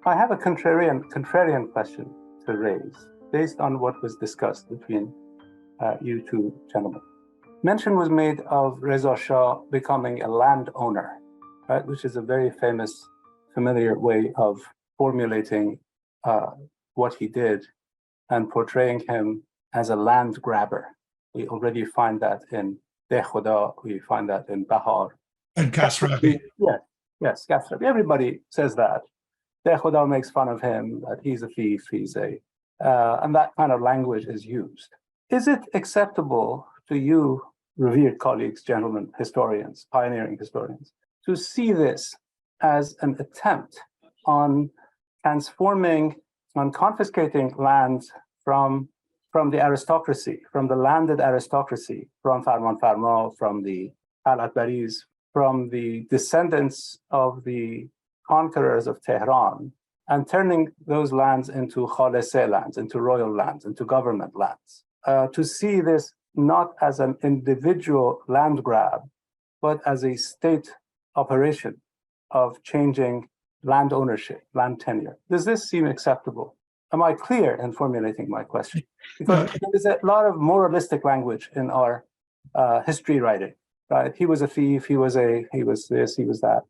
I have a contrarian question to raise based on what was discussed between you two gentlemen. Mention was made of Reza Shah becoming a landowner, right, which is a very famous, familiar way of formulating what he did and portraying him as a land grabber. We already find that in De Khuda, we find that in Bahar. And Kasravi. Yes, Kasravi. Everybody says that. De Khuda makes fun of him, that he's a thief, and that kind of language is used. Is it acceptable to you, revered colleagues, gentlemen, historians, pioneering historians, to see this as an attempt on transforming, on confiscating lands from the aristocracy, from the landed aristocracy, from Farman Farma, from the Al-Akbaris, from the descendants of the conquerors of Tehran, and turning those lands into khalese lands, into royal lands, into government lands? To see this not as an individual land grab, but as a state operation of changing land ownership, land tenure. Does this seem acceptable? Am I clear in formulating my question? Because there's a lot of moralistic language in our history writing, right? He was a thief, he was this, he was that.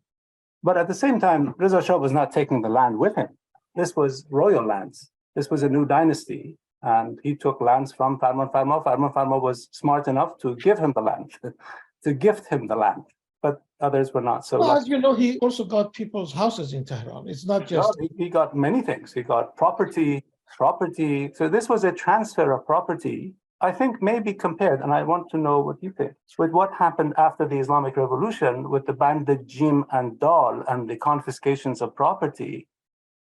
But at the same time, Reza Shah was not taking the land with him. This was royal lands. This was a new dynasty. And he took lands from Farman Farma. Farman Farma was smart enough to give him the land, to gift him the land. But others were not so. Well, as you know, he also got people's houses in Tehran. It's not just... He got many things. He got property. So this was a transfer of property, I think, may be compared, and I want to know what you think, with what happened after the Islamic Revolution with the banded Jim and Dal and the confiscations of property,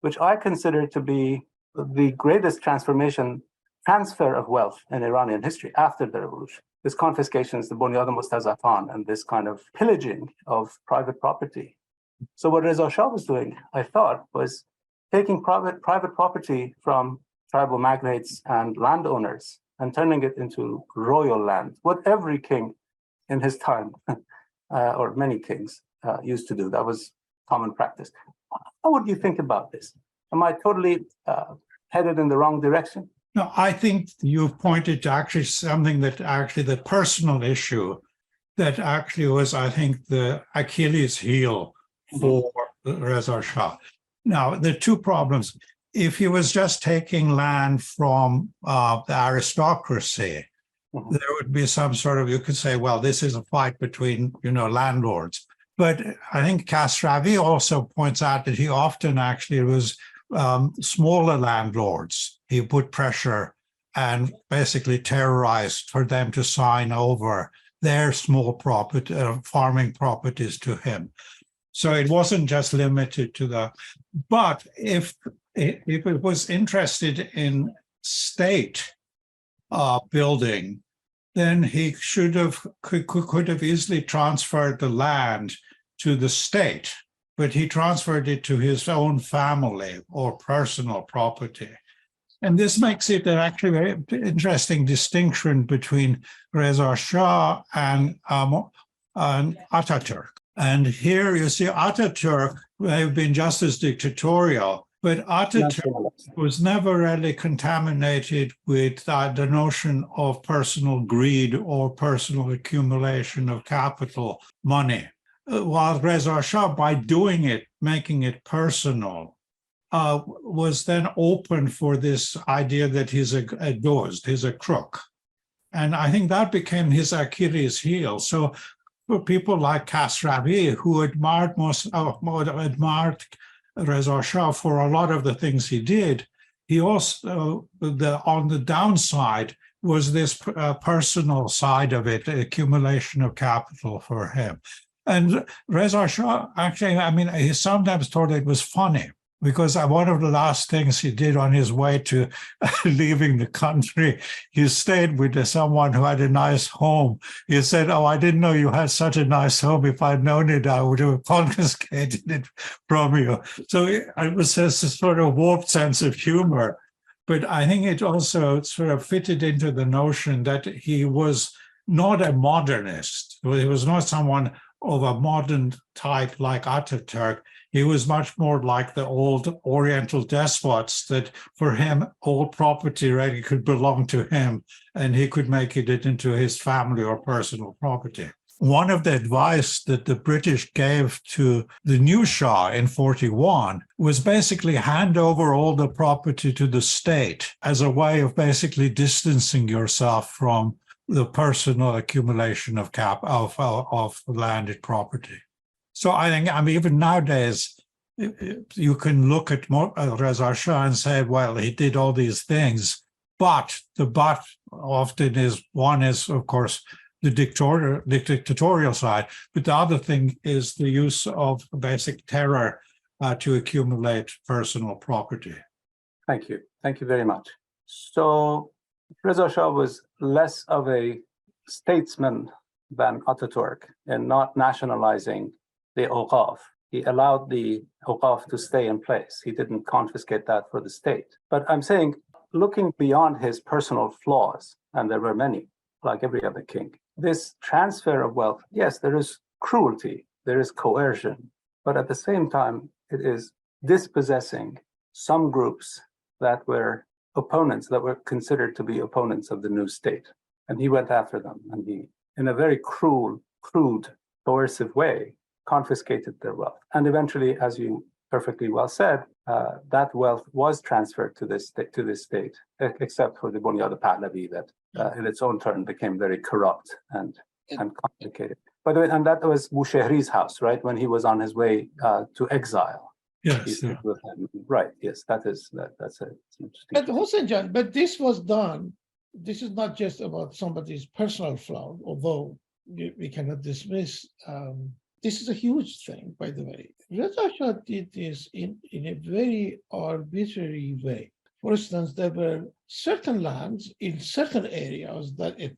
which I consider to be the greatest transfer of wealth in Iranian history after the revolution. This confiscations, the Bunyad al-Mustazafan, and this kind of pillaging of private property. So what Reza Shah was doing, I thought, was taking private property from tribal magnates and landowners and turning it into royal land, what every king in his time, or many kings, used to do. That was common practice. How would you think about this? Am I totally headed in the wrong direction? No, I think you've pointed to actually something that actually the personal issue that actually was, I think, the Achilles heel for Reza Shah. Now, there are two problems. If he was just taking land from the aristocracy, there would be some sort of, you could say, well, this is a fight between, landlords. But I think Kasravi also points out that he often actually was smaller landlords. He put pressure and basically terrorized for them to sign over their small property, farming properties to him. So it wasn't just limited to the, but if it was interested in state building, then he could have easily transferred the land to the state, but he transferred it to his own family or personal property. And this makes it an actually very interesting distinction between Reza Shah and Ataturk. And here you see Ataturk may have been just as dictatorial, but Ataturk was never really contaminated with the notion of personal greed or personal accumulation of capital, money. While Reza Shah, by doing it, making it personal, was then open for this idea that he's a dozed, he's a crook. And I think that became his Achilles heel. So for people like Kasravi, who admired Reza Shah for a lot of the things he did, he also, on the downside, was this personal side of it, accumulation of capital for him. And Reza Shah, actually, he sometimes thought it was funny because one of the last things he did on his way to leaving the country, he stayed with someone who had a nice home. He said, "Oh, I didn't know you had such a nice home. If I'd known it, I would have confiscated it from you." So it was just a sort of warped sense of humor. But I think it also sort of fitted into the notion that he was not a modernist. He was not someone of a modern type like Ataturk. He was much more like the old Oriental despots that for him, all property really could belong to him and he could make it into his family or personal property. One of the advice that the British gave to the new Shah in 41 was basically hand over all the property to the state as a way of basically distancing yourself from the personal accumulation of landed property. So I think, even nowadays, you can look at Reza Shah and say, well, he did all these things, but the but often is, one is, of course, the dictatorial side, but the other thing is the use of basic terror to accumulate personal property. Thank you. Thank you very much. So Reza Shah was less of a statesman than Ataturk in not nationalizing the Awqaf. He allowed the Awqaf to stay in place. He didn't confiscate that for the state. But I'm saying, looking beyond his personal flaws, and there were many, like every other king, this transfer of wealth, yes, there is cruelty, there is coercion, but at the same time, it is dispossessing some groups that were opponents, that were considered to be opponents of the new state. And he went after them, and he, in a very crude, coercive way, confiscated their wealth. And eventually, as you perfectly well said, that wealth was transferred to this state, except for the Bunyad Pahlavi that in its own turn became very corrupt and complicated. By the way, and that was Boushehri's house, right? When he was on his way to exile. Yes. Yeah. Right. Yes, that's an interesting. But Hossein Jan, but this was done. This is not just about somebody's personal flaw, although we cannot dismiss. This is a huge thing, by the way. Reza Shah did this in a very arbitrary way. For instance, there were certain lands in certain areas that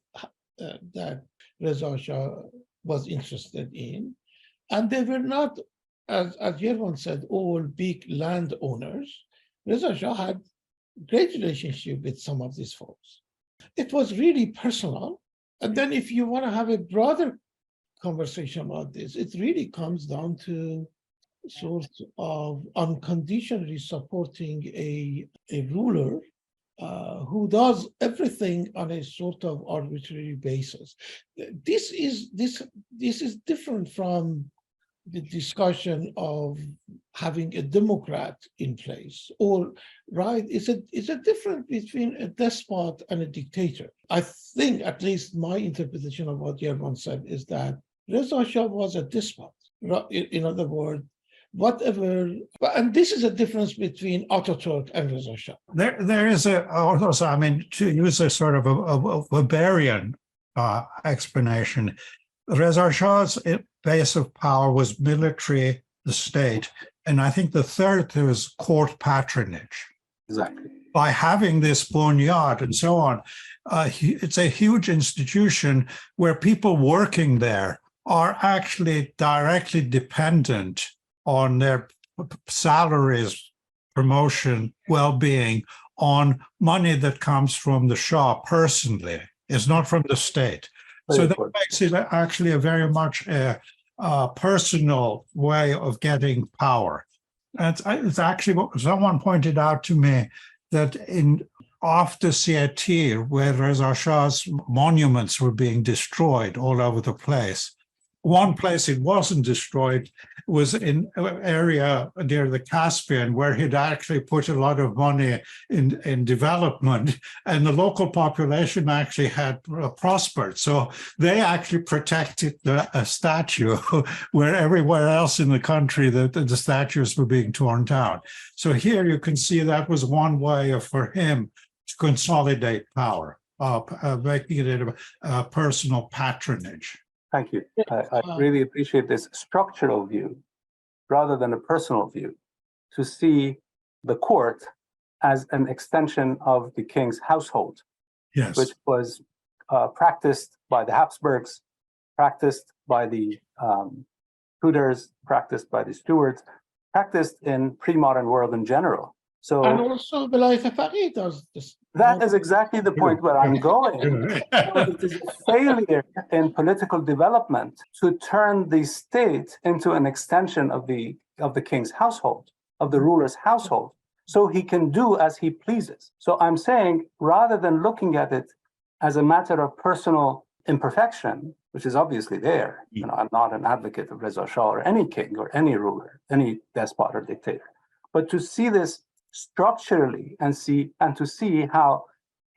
Reza Shah was interested in, and they were not, as Ervand said, all big landowners. Reza Shah had great relationship with some of these folks. It was really personal. And then if you want to have a broader conversation about this, it really comes down to sort of unconditionally supporting a ruler who does everything on a sort of arbitrary basis. This is different from the discussion of having a democrat in place, or right? It's a difference between a despot and a dictator. I think, at least my interpretation of what Ervand said, is that Reza Shah was a despot. In other words, whatever, and this is a difference between Ataturk and Reza Shah. There is also, I mean, to use a sort of a Weberian explanation, Reza Shah's base of power was military, the state, and I think the third was court patronage. Exactly. By having this Bunyad and so on, it's a huge institution where people working there are actually directly dependent on their salaries, promotion, well-being, on money that comes from the Shah personally. It's not from the state. So that makes it actually a very much a personal way of getting power. And it's actually what someone pointed out to me, that after CIT, where Reza Shah's monuments were being destroyed all over the place, one place it wasn't destroyed was in an area near the Caspian, where he'd actually put a lot of money in development, and the local population actually had prospered. So they actually protected a statue where everywhere else in the country the statues were being torn down. So here you can see that was one way for him to consolidate power, making it a personal patronage. Thank you. I really appreciate this structural view rather than a personal view, to see the court as an extension of the king's household, yes, which was practiced by the Habsburgs, practiced by the Tudors, practiced by the Stuarts, practiced in pre-modern world in general. So And also Velayat Faqih does this. that is exactly the point where I'm going. So it is a failure in political development to turn the state into an extension of the king's household, of the ruler's household, so he can do as he pleases. So I'm saying, rather than looking at it as a matter of personal imperfection, which is obviously there, I'm not an advocate of Reza Shah or any king or any ruler, any despot or dictator, but to see this structurally and to see how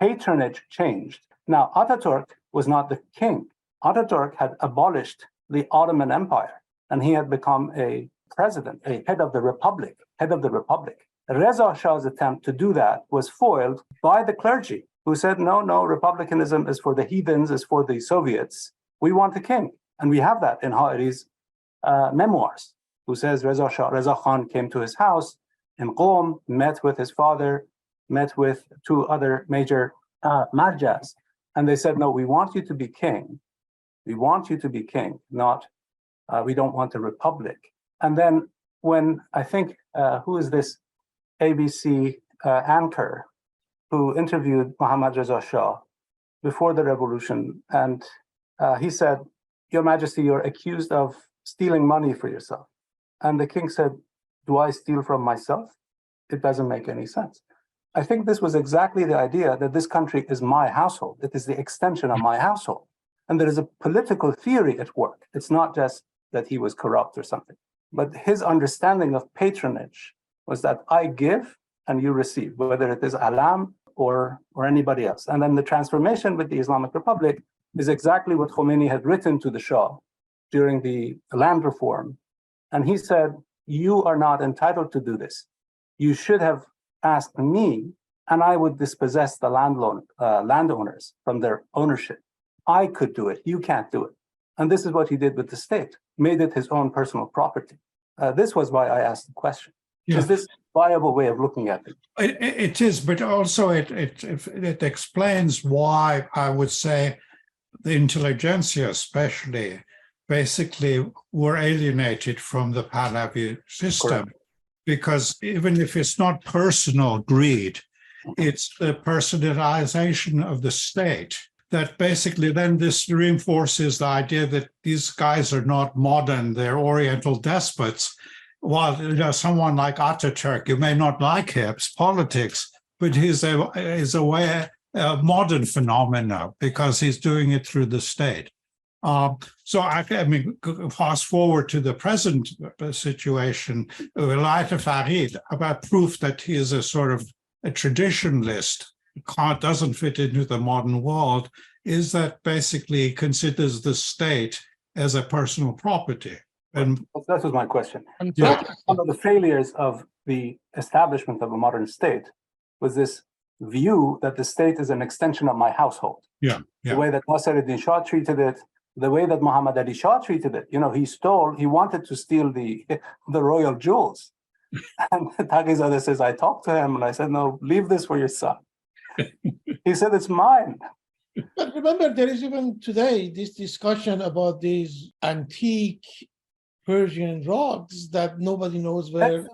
patronage changed. Now, Ataturk was not the king. Ataturk had abolished the Ottoman Empire, and he had become a president, a head of the republic. Reza Shah's attempt to do that was foiled by the clergy, who said, no, republicanism is for the heathens, is for the Soviets. We want a king. And we have that in Ha'iri's memoirs, who says Reza Khan came to his house in Qom, met with his father, met with two other major marjas. And they said, no, we want you to be king. We want you to be king, not, we don't want a republic. And then when I think, who is this ABC anchor who interviewed Mohammad Reza Shah before the revolution, and he said, Your Majesty, you're accused of stealing money for yourself. And the king said, do I steal from myself? It doesn't make any sense. I think this was exactly the idea that this country is my household. It is the extension of my household. And there is a political theory at work. It's not just that he was corrupt or something, but his understanding of patronage was that I give and you receive, whether it is Alam or anybody else. And then the transformation with the Islamic Republic is exactly what Khomeini had written to the Shah during the land reform. And he said, you are not entitled to do this. You should have asked me, and I would dispossess the landowners from their ownership. I could do it. You can't do it. And this is what he did with the state, made it his own personal property. This was why I asked the question. Yeah. Is this a viable way of looking at it? It is, but also it explains why I would say the intelligentsia especially basically were alienated from the Pahlavi system. Correct. Because even if it's not personal greed, it's the personalization of the state that basically then this reinforces the idea that these guys are not modern, they're Oriental despots. While someone like Ataturk, you may not like his politics, but he's a modern phenomena because he's doing it through the state. So I mean, fast forward to the present situation, Velayat Faqih, about proof that he is a sort of a traditionalist, doesn't fit into the modern world, is that basically he considers the state as a personal property. And that was my question. So one of the failures of the establishment of a modern state was this view that the state is an extension of my household. The way that Nasser-ed-Din Shah treated it, the way that Muhammad Ali Shah treated it. He wanted to steal the royal jewels. And Taqizadeh says, I talked to him and I said, no, leave this for your son. He said, it's mine. But remember, there is even today this discussion about these antique Persian rugs that nobody knows where.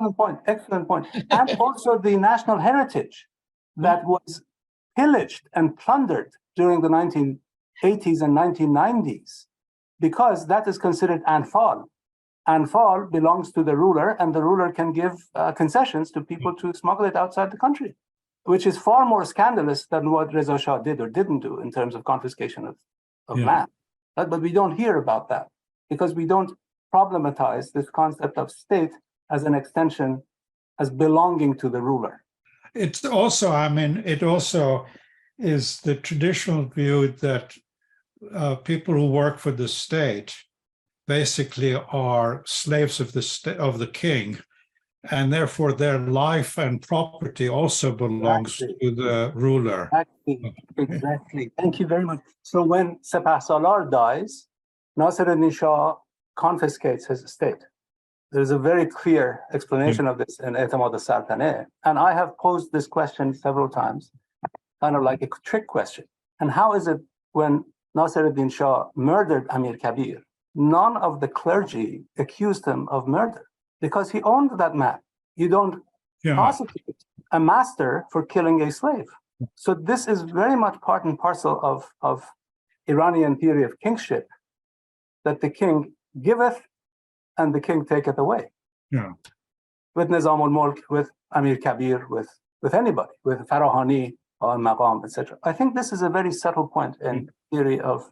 Excellent point. And also the national heritage that was pillaged and plundered during the 1980s and 1990s, because that is considered anfal. Anfal belongs to the ruler, and the ruler can give concessions to people to smuggle it outside the country, which is far more scandalous than what Reza Shah did or didn't do in terms of confiscation of land. But we don't hear about that because we don't problematize this concept of state as an extension, as belonging to the ruler. It's also, it also is the traditional view that people who work for the state basically are slaves of the king, and therefore their life and property also belongs to the ruler. Exactly. Thank you very much. So when Sepah Salar dies, Nasser-ed-Din Shah confiscates his estate. There's a very clear explanation of this in E'timad al-Saltaneh. And I have posed this question several times, kind of like a trick question. And how is it when Nasser-ed-Din Shah murdered Amir Kabir, none of the clergy accused him of murder? Because he owned that map. You don't prosecute a master for killing a slave. So this is very much part and parcel of Iranian theory of kingship, that the king giveth and the king taketh away. Yeah. With Nizam al-Mulk, with Amir Kabir, with anybody, with Farahani or Maqam, etc. I think this is a very subtle point in theory of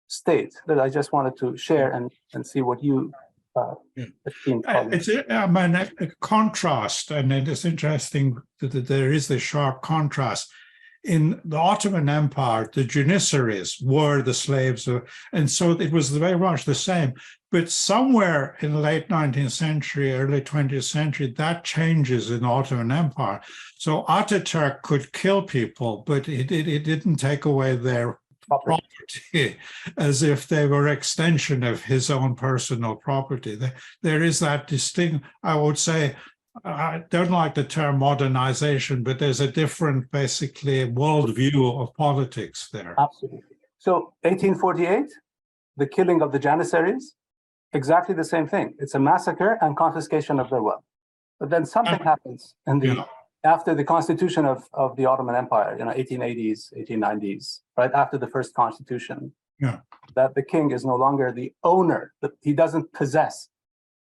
state that I just wanted to share and see what you esteemed colleagues. It's a contrast, and it is interesting that there is the sharp contrast. In the Ottoman Empire, the janissaries were the slaves, and so it was very much the same. But somewhere in the late 19th century, early 20th century, that changes in the Ottoman Empire. So Ataturk could kill people, but it didn't take away their property as if they were extension of his own personal property. There is that distinct, I would say, I don't like the term modernization, but there's a different, basically, worldview of politics there. Absolutely. So 1848, the killing of the Janissaries, exactly the same thing. It's a massacre and confiscation of their wealth. But then something happens in the after the constitution of the Ottoman Empire, 1880s, 1890s, right after the first constitution, that the king is no longer the owner, that he doesn't possess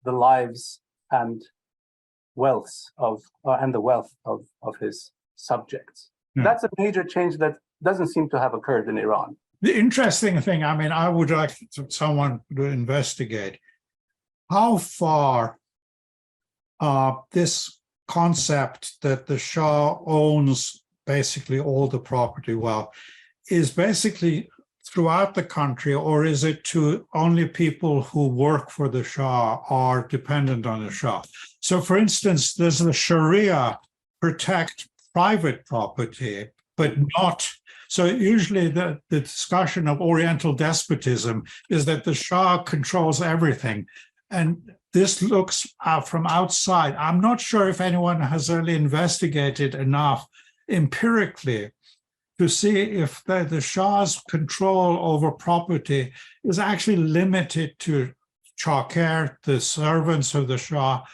the lives and wealth of his subjects. That's a major change that doesn't seem to have occurred in Iran. The interesting thing, I mean, I would like someone to investigate how far this concept that the Shah owns basically all the property wealth is basically throughout the country, or is it to only people who work for the Shah or dependent on the Shah? So, for instance, does the Sharia protect private property, but not? So usually the discussion of Oriental despotism is that the Shah controls everything. And this looks from outside. I'm not sure if anyone has really investigated enough empirically to see if the Shah's control over property is actually limited to Chauker, the servants of the Shah,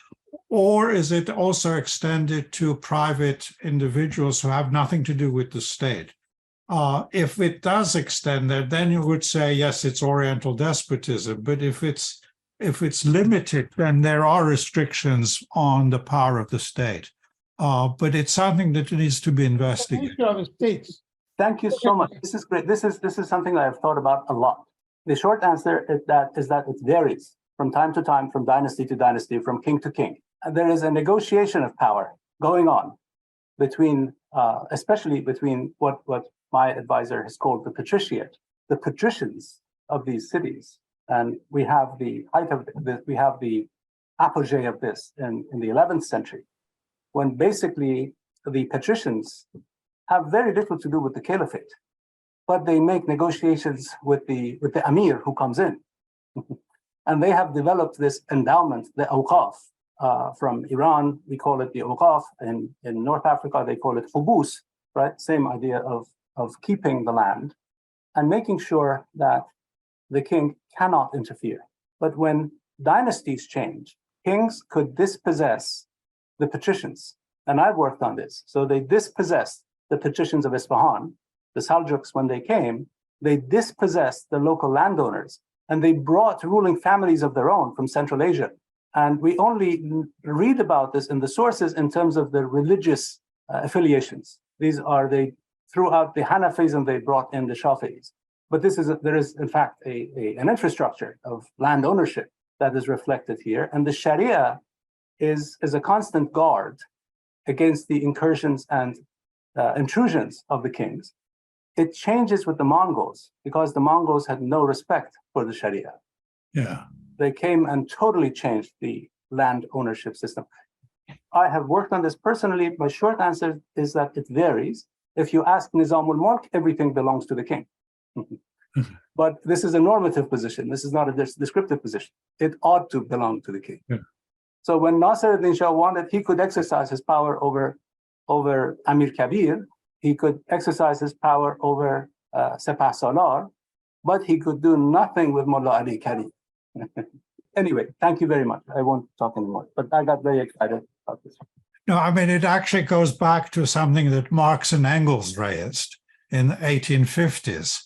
or is it also extended to private individuals who have nothing to do with the state? If it does extend there, then you would say, yes, it's Oriental despotism. But if it's limited, then there are restrictions on the power of the state. But it's something that needs to be investigated. Thank you so much. This is great. This is something that I've thought about a lot. The short answer is that it varies from time to time, from dynasty to dynasty, from king to king. And there is a negotiation of power going on between, especially between what my advisor has called the patriciate, the patricians of these cities. And we have the height of this, we have the apogee of this in the 11th century, when basically the patricians have very little to do with the caliphate, but they make negotiations with the Amir who comes in. And they have developed this endowment, the awqaf. From Iran, we call it the awqaf. In North Africa, they call it hubus, right? Same idea of keeping the land and making sure that the king cannot interfere. But when dynasties change, kings could dispossess the patricians. And I've worked on this. So they dispossessed the patricians of Isfahan. The Seljuks, when they came, they dispossessed the local landowners, and they brought ruling families of their own from Central Asia. And we only read about this in the sources in terms of the religious affiliations. These are throughout the Hanafism, they brought in the Shafi'is. But there is in fact an infrastructure of land ownership that is reflected here. And the Sharia is a constant guard against the incursions and intrusions of the kings. It changes with the Mongols because the Mongols had no respect for the Sharia. Yeah. They came and totally changed the land ownership system. I have worked on this personally. My short answer is that it varies. If you ask Nizam al-Mulk, everything belongs to the king. But this is a normative position. This is not a descriptive position. It ought to belong to the king. Yeah. So when Nasser ad-Din Shah wanted, he could exercise his power over Amir Kabir. He could exercise his power over Sepah Salar, but he could do nothing with Mullah Ali Kari. Anyway, thank you very much. I won't talk anymore, but I got very excited about this. No, I mean, it actually goes back to something that Marx and Engels raised in the 1850s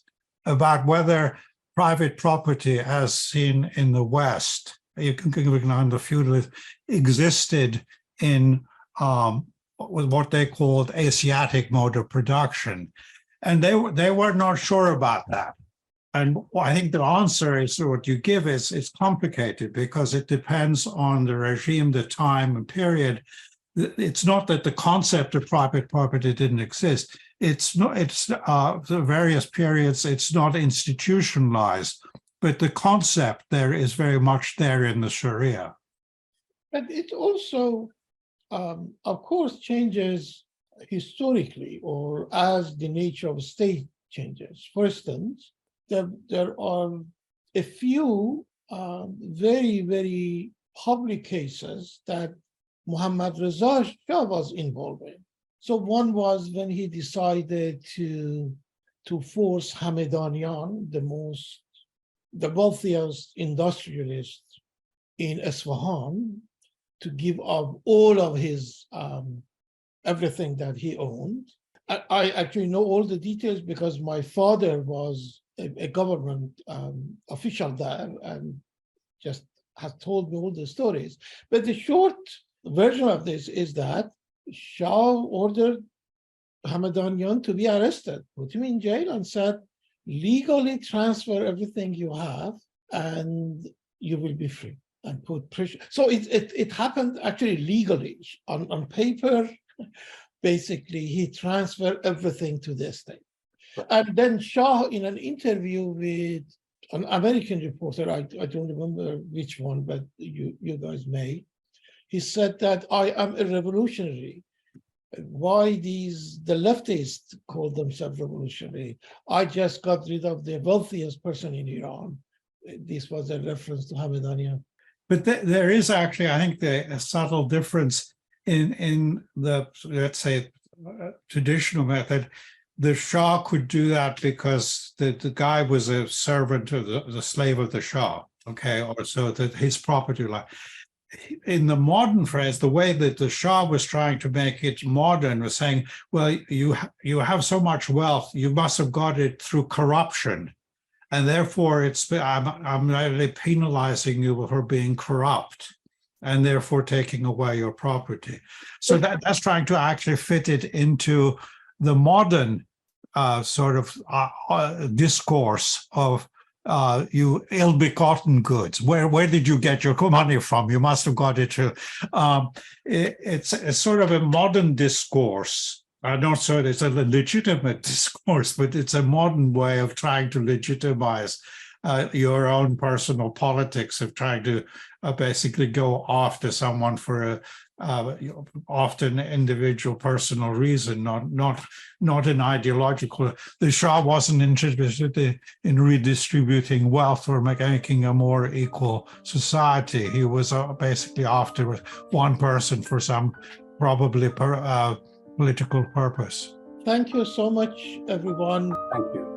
about whether private property, as seen in the West, you can under feudalism, existed in what they called Asiatic mode of production. And they were not sure about that. And I think the answer is what you give is complicated because it depends on the regime, the time and period. It's not that the concept of private property didn't exist. It's not. It's the various periods. It's not institutionalized, but the concept there is very much there in the Sharia. But it also, of course, changes historically or as the nature of state changes. For instance, there are a few very, very public cases that Muhammad Reza Shah was involved in. So one was when he decided to force Hamedanian, the wealthiest industrialist in Isfahan, to give up all of his everything that he owned. I actually know all the details because my father was a government official there and just has told me all the stories. But the short version of this is that Shah ordered Hamedanian to be arrested, put him in jail, and said, legally transfer everything you have and you will be free, and put pressure. So it happened actually legally. On paper, basically, he transferred everything to the state. And then Shah, in an interview with an American reporter, I don't remember which one, but you guys may, he said that I am a revolutionary. Why the leftists call themselves revolutionary? I just got rid of the wealthiest person in Iran. This was a reference to Hamedanian. But there is actually, I think, a subtle difference in the, let's say, traditional method. The Shah could do that because the guy was a servant of the slave of the Shah, okay, or so that his property line. In the modern phrase, the way that the Shah was trying to make it modern was saying, well, you have so much wealth, you must have got it through corruption. And therefore, I'm really penalizing you for being corrupt and therefore taking away your property. So that's trying to actually fit it into the modern sort of discourse of you ill-begotten goods. Where did you get your money from? You must have got it through. It's a sort of a modern discourse. Not so it's a legitimate discourse, but it's a modern way of trying to legitimize your own personal politics of trying to basically go after someone for often individual personal reason, not an ideological. The Shah wasn't interested in redistributing wealth or making a more equal society. He was basically after one person for some probably political purpose. Thank you so much, everyone. Thank you.